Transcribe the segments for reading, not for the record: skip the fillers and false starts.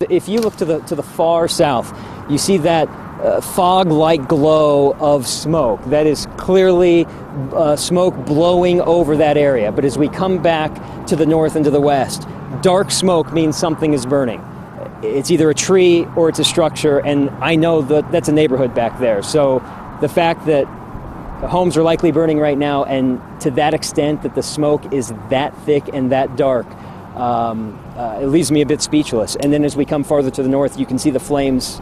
If you look to the far south, you see that fog-like glow of smoke. That is clearly smoke blowing over that area. But as we come back to the north and to the west, dark smoke means something is burning. It's either a tree or it's a structure, and I know that that's a neighborhood back there. So the fact that homes are likely burning right now, and to that extent that the smoke is that thick and that dark, it leaves me a bit speechless. And then as we come farther to the north, you can see the flames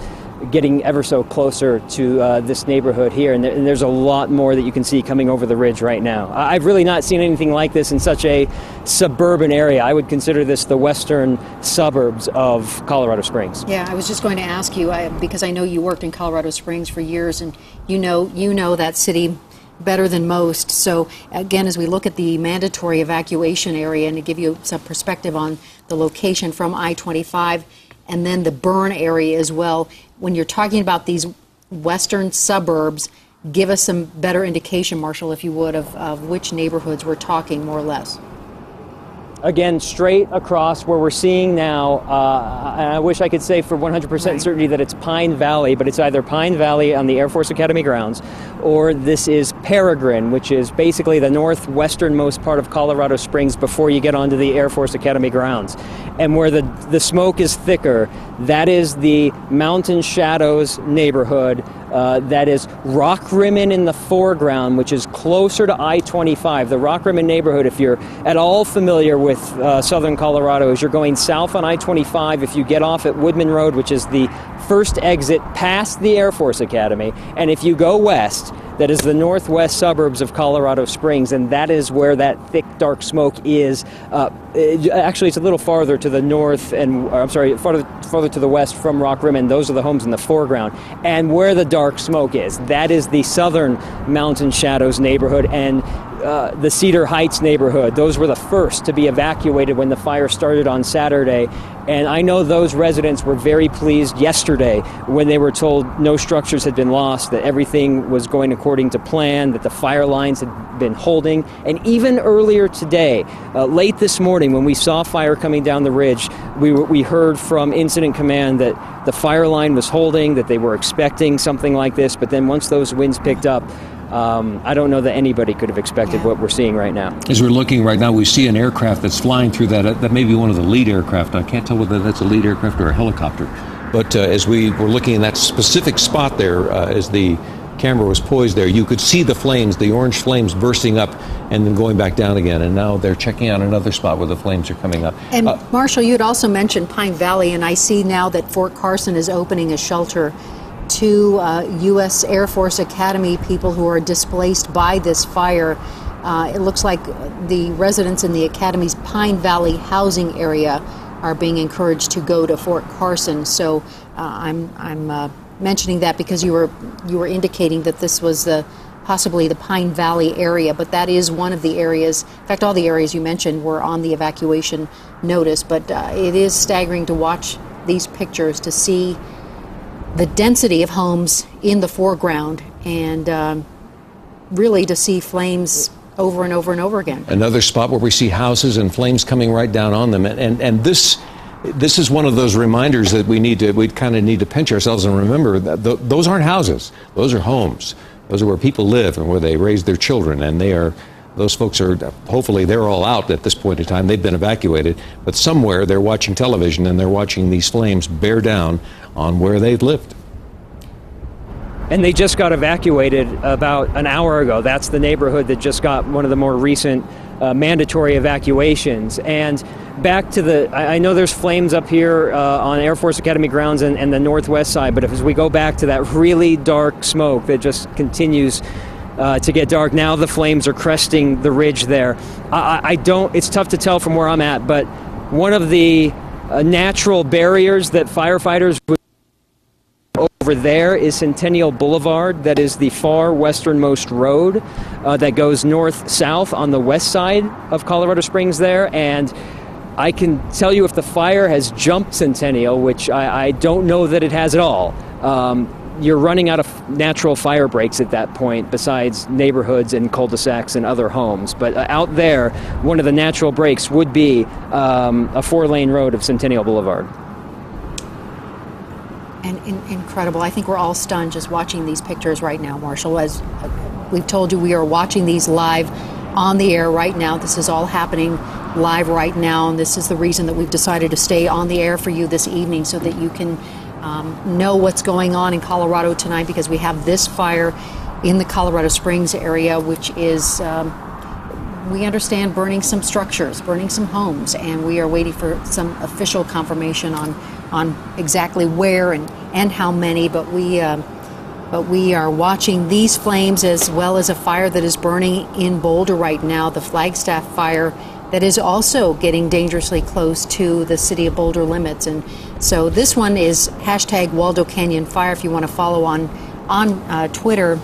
getting ever so closer to this neighborhood here, and there's a lot more that you can see coming over the ridge right now. I've really not seen anything like this in such a suburban area. I would consider this the western suburbs of Colorado Springs. Yeah, I was just going to ask you, because I know you worked in Colorado Springs for years, and you know that city better than most. So again, as we look at the mandatory evacuation area, and to give you some perspective on the location from I-25 and then the burn area as well, when you're talking about these western suburbs, give us some better indication, Marshall, if you would, of which neighborhoods we're talking more or less. Again, straight across where we're seeing now, I wish I could say for 100% certainty that it's Pine Valley, but it's either Pine Valley on the Air Force Academy grounds, or this is Peregrine, which is basically the northwesternmost part of Colorado Springs before you get onto the Air Force Academy grounds. And where the smoke is thicker, that is the Mountain Shadows neighborhood. That is Rockrimmon in the foreground, which is closer to I-25. The Rockrimmon neighborhood, if you're at all familiar with southern Colorado, as you're going south on I-25, if you get off at Woodman Road, which is the first exit past the Air Force Academy, and if you go west, that is the northwest suburbs of Colorado Springs, and that is where that thick, dark smoke is. Actually, it's a little farther to the north, and farther to the west from Rockrimmon. Those are the homes in the foreground. And where the dark smoke is, that is the southern Mountain Shadows neighborhood and the Cedar Heights neighborhood. Those were the first to be evacuated when the fire started on Saturday. And I know those residents were very pleased yesterday when they were told no structures had been lost, that everything was going according to plan, that the fire lines had been holding. And even earlier today, late this morning, when we saw fire coming down the ridge, we heard from Incident Command that the fire line was holding, that they were expecting something like this. But then once those winds picked up, I don't know that anybody could have expected what we're seeing right now. As we're looking right now, we see an aircraft that's flying through that. That may be one of the lead aircraft. I can't tell whether that's a lead aircraft or a helicopter. But as we were looking in that specific spot there, as the camera was poised there, you could see the flames, the orange flames bursting up and then going back down again. And now they're checking out another spot where the flames are coming up. And Marshall, you had also mentioned Pine Valley, and I see now that Fort Carson is opening a shelter to U.S. Air Force Academy people who are displaced by this fire. It looks like the residents in the Academy's Pine Valley housing area are being encouraged to go to Fort Carson. So I'm mentioning that because you were indicating that this was possibly the Pine Valley area, but that is one of the areas. In fact, all the areas you mentioned were on the evacuation notice. But it is staggering to watch these pictures to see the density of homes in the foreground, and really to see flames over and over and over again. Another spot where we see houses and flames coming right down on them, and this is one of those reminders that we kind of need to pinch ourselves and remember that those aren't houses, those are homes. Those are where people live and where they raise their children, and those folks are, hopefully they're all out at this point in time. They've been evacuated, but somewhere they're watching television and they're watching these flames bear down on where they've lived. And they just got evacuated about an hour ago. That's the neighborhood that just got one of the more recent mandatory evacuations. And back to I know there's flames up here on Air Force Academy grounds and the northwest side, but as we go back to that really dark smoke that just continues to get dark. Now the flames are cresting the ridge there. It's tough to tell from where I'm at, but one of the natural barriers that firefighters would over there is Centennial Boulevard. That is the far westernmost road that goes north-south on the west side of Colorado Springs there. And I can tell you if the fire has jumped Centennial, which I don't know that it has at all, you're running out of natural fire breaks at that point, besides neighborhoods and cul-de-sacs and other homes. But out there, one of the natural breaks would be a 4-lane road of Centennial Boulevard. And incredible. I think we're all stunned just watching these pictures right now, Marshall. As we've told you, we are watching these live on the air right now. This is all happening live right now, and this is the reason that we've decided to stay on the air for you this evening so that you can know what's going on in Colorado tonight, because we have this fire in the Colorado Springs area, which is, we understand, burning some structures, burning some homes, and we are waiting for some official confirmation on exactly where and how many, but we are watching these flames, as well as a fire that is burning in Boulder right now, the Flagstaff fire that is also getting dangerously close to the city of Boulder limits. And so this one is hashtag Waldo Canyon Fire if you want to follow on Twitter.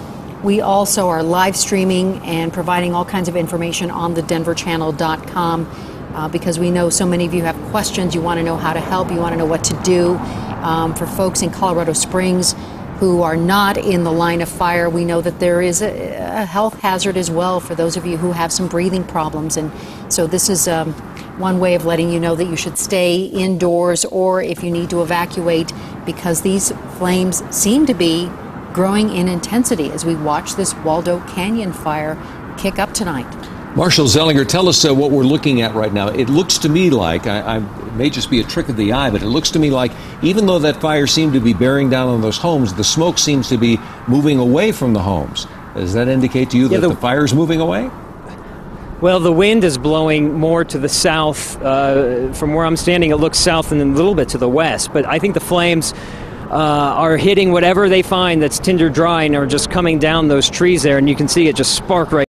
We also are live streaming and providing all kinds of information on the denverchannel.com. Because we know so many of you have questions, you want to know how to help, you want to know what to do. For folks in Colorado Springs who are not in the line of fire, we know that there is a health hazard as well for those of you who have some breathing problems. And so this is one way of letting you know that you should stay indoors, or if you need to evacuate, because these flames seem to be growing in intensity as we watch this Waldo Canyon fire kick up tonight. Marshall Zelinger, tell us what we're looking at right now. It looks to me like, it may just be a trick of the eye, but it looks to me like even though that fire seemed to be bearing down on those homes, the smoke seems to be moving away from the homes. Does that indicate to you that the fire is moving away? Well, the wind is blowing more to the south. From where I'm standing, it looks south and a little bit to the west, but I think the flames are hitting whatever they find that's tinder dry and are just coming down those trees there, and you can see it just spark right